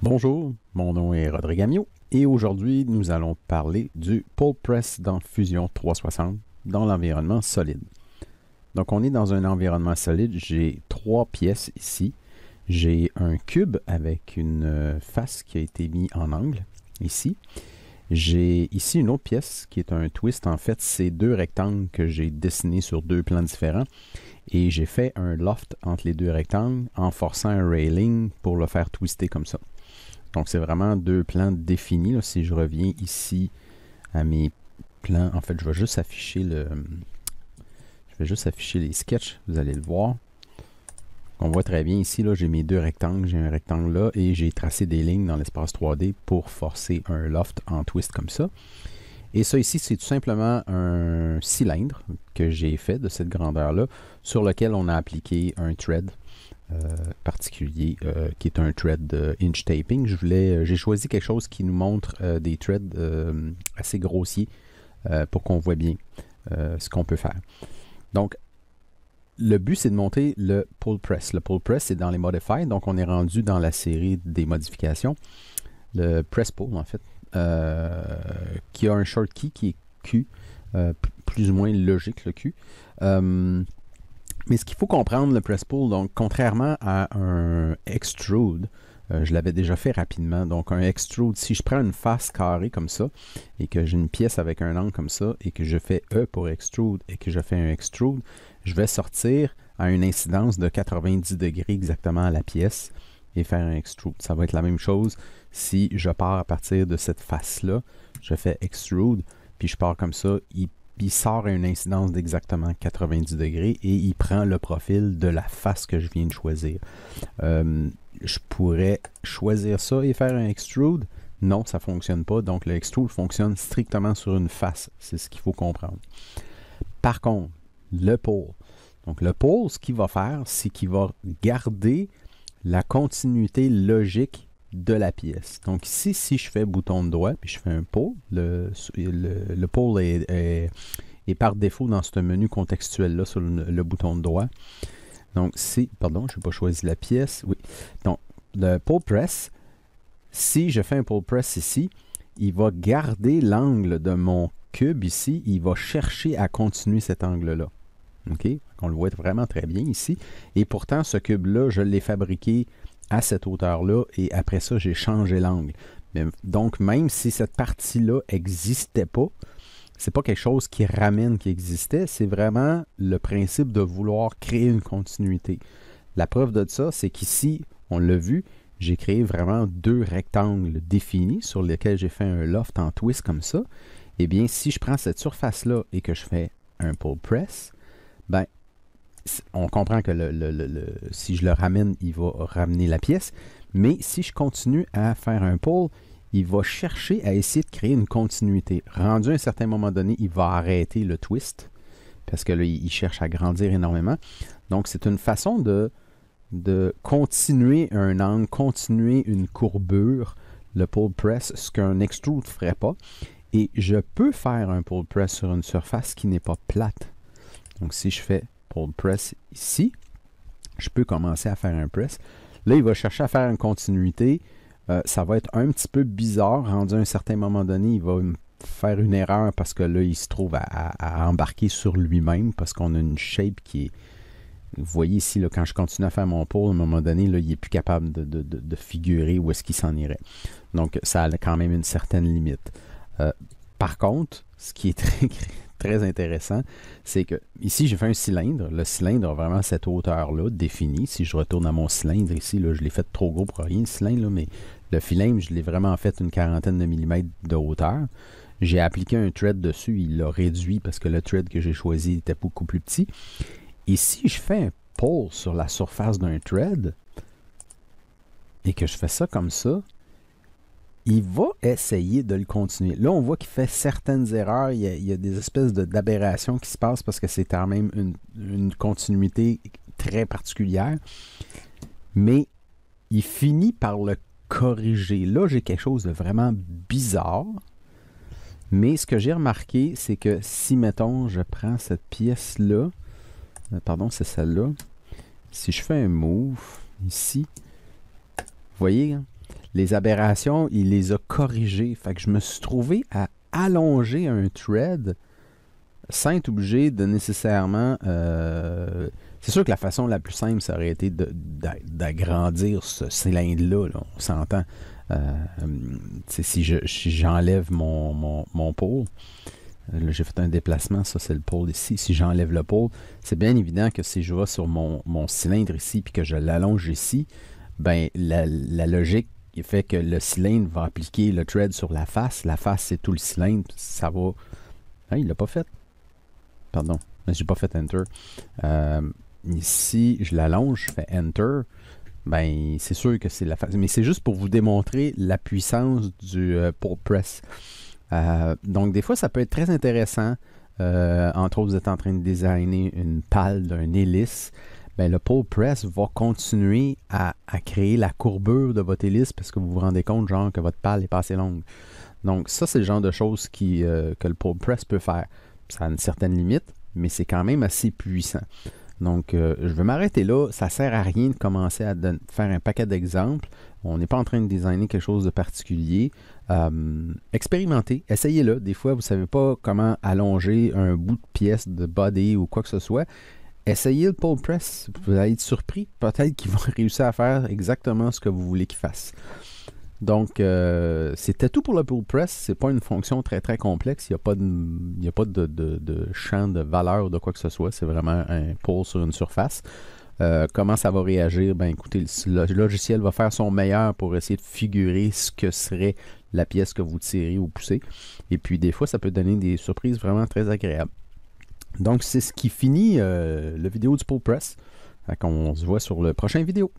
Bonjour, mon nom est Rodrigue Amiot et aujourd'hui nous allons parler du Pull Press dans Fusion 360 dans l'environnement solide. Donc on est dans un environnement solide, j'ai trois pièces ici. J'ai un cube avec une face qui a été mise en angle ici. J'ai ici une autre pièce qui est un twist. En fait, c'est deux rectangles que j'ai dessinés sur deux plans différents. Et j'ai fait un loft entre les deux rectangles en forçant un railing pour le faire twister comme ça. Donc, c'est vraiment deux plans définis. Là. Si je reviens ici à mes plans, en fait, je vais juste afficher les sketchs. Vous allez le voir. On voit très bien ici, là, j'ai mes deux rectangles. J'ai un rectangle là et j'ai tracé des lignes dans l'espace 3D pour forcer un loft en twist comme ça. Et ça ici, c'est tout simplement un cylindre que j'ai fait de cette grandeur-là, sur lequel on a appliqué un thread particulier, qui est un thread de inch taping. J'ai choisi quelque chose qui nous montre des threads assez grossiers pour qu'on voit bien ce qu'on peut faire. Donc, le but, c'est de monter le pull press. Le pull press, c'est dans les modified, donc on est rendu dans la série des modifications. Le press pull, en fait, qui a un short key qui est Q, plus ou moins logique le Q. Mais ce qu'il faut comprendre, le press pull, donc contrairement à un extrude, je l'avais déjà fait rapidement, donc un extrude, si je prends une face carrée comme ça, et que j'ai une pièce avec un angle comme ça, et que je fais E pour extrude, et que je fais un extrude, je vais sortir à une incidence de 90 degrés exactement à la pièce, et faire un extrude. Ça va être la même chose si je pars à partir de cette face-là, je fais extrude, puis je pars comme ça, il sort à une incidence d'exactement 90 degrés et il prend le profil de la face que je viens de choisir. Je pourrais choisir ça et faire un extrude. Non, ça ne fonctionne pas. Donc, le extrude fonctionne strictement sur une face. C'est ce qu'il faut comprendre. Par contre, le pull. Donc, le pull, ce qu'il va faire, c'est qu'il va garder la continuité logique de la pièce. Donc ici, si je fais bouton de doigt, puis je fais un pull, le pull est par défaut dans ce menu contextuel-là sur le bouton de doigt. Donc pardon, je n'ai pas choisi la pièce. Oui. Donc, le pull press, si je fais un pull press ici, il va garder l'angle de mon cube ici, il va chercher à continuer cet angle-là. OK? On le voit vraiment très bien ici. Et pourtant, ce cube-là, je l'ai fabriqué à cette hauteur-là et après ça, j'ai changé l'angle. Donc, même si cette partie-là n'existait pas, c'est pas quelque chose qui ramène qui existait, c'est vraiment le principe de vouloir créer une continuité. La preuve de ça, c'est qu'ici, on l'a vu, j'ai créé vraiment deux rectangles définis sur lesquels j'ai fait un loft en twist comme ça. Eh bien, si je prends cette surface-là et que je fais un pull press, ben, on comprend que si je le ramène, il va ramener la pièce. Mais si je continue à faire un pull, il va chercher à essayer de créer une continuité. Rendu à un certain moment donné, il va arrêter le twist parce que là, il cherche à grandir énormément. Donc, c'est une façon de continuer un angle, continuer une courbure, le pull press, ce qu'un extrude ne ferait pas. Et je peux faire un pull press sur une surface qui n'est pas plate. Donc, si je fais pull press ici, je peux commencer à faire un press. Là, il va chercher à faire une continuité. Ça va être un petit peu bizarre. Rendu à un certain moment donné, il va faire une erreur parce que là, il se trouve à embarquer sur lui-même parce qu'on a une shape qui est... Vous voyez ici, là, quand je continue à faire mon pull, à un moment donné, là, il n'est plus capable de figurer où est-ce qu'il s'en irait. Donc, ça a quand même une certaine limite. Par contre, ce qui est très intéressant, c'est que ici, j'ai fait un cylindre. Le cylindre a vraiment cette hauteur-là définie. Si je retourne à mon cylindre ici, là, je l'ai fait trop gros pour rien, le cylindre, là, mais le filame, je l'ai vraiment fait une quarantaine de millimètres de hauteur. J'ai appliqué un thread dessus, il l'a réduit parce que le thread que j'ai choisi était beaucoup plus petit. Et si je fais un pull sur la surface d'un thread et que je fais ça comme ça, il va essayer de le continuer. Là, on voit qu'il fait certaines erreurs. Il y a des espèces d'aberrations qui se passent parce que c'est quand même une continuité très particulière. Mais il finit par le corriger. Là, j'ai quelque chose de vraiment bizarre. Mais ce que j'ai remarqué, c'est que si, mettons, je prends cette pièce-là, pardon, c'est celle-là. Si je fais un move ici, vous voyez, hein? les aberrations, il les a corrigées. Fait que je me suis trouvé à allonger un thread sans être obligé de nécessairement... c'est sûr que la façon la plus simple, ça aurait été d'agrandir ce cylindre-là, là, on s'entend. Si j'enlève mon pôle, là j'ai fait un déplacement, ça c'est le pôle ici. Si j'enlève le pôle, c'est bien évident que si je vais sur mon cylindre ici puis que je l'allonge ici, ben la logique fait que le cylindre va appliquer le thread sur la face. La face, c'est tout le cylindre. Ça va... Ah, il l'a pas fait. Pardon, mais j'ai pas fait Enter. Ici, je l'allonge, je fais Enter. Ben, c'est sûr que c'est la face. Mais c'est juste pour vous démontrer la puissance du pull press. Donc, des fois, ça peut être très intéressant. Entre autres, vous êtes en train de designer une pale d'un hélice. Ben, le pull press va continuer à créer la courbure de votre hélice parce que vous vous rendez compte, genre, que votre pale est pas assez longue. Donc, ça, c'est le genre de choses que le pull press peut faire. Ça a une certaine limite, mais c'est quand même assez puissant. Donc, je vais m'arrêter là. Ça ne sert à rien de commencer à faire un paquet d'exemples. On n'est pas en train de designer quelque chose de particulier. Expérimentez, essayez-le. Des fois, vous ne savez pas comment allonger un bout de pièce de body ou quoi que ce soit. Essayez le pull press. Vous allez être surpris. Peut-être qu'ils vont réussir à faire exactement ce que vous voulez qu'ils fassent. Donc, c'était tout pour le pull press. C'est pas une fonction très très complexe. Il n'y a pas de champ de valeur de quoi que ce soit. C'est vraiment un pull sur une surface. Comment ça va réagir? Ben écoutez, le logiciel va faire son meilleur pour essayer de figurer ce que serait la pièce que vous tirez ou poussez. Et puis des fois, ça peut donner des surprises vraiment très agréables. Donc, c'est ce qui finit la vidéo du pull press. On se voit sur le prochain vidéo.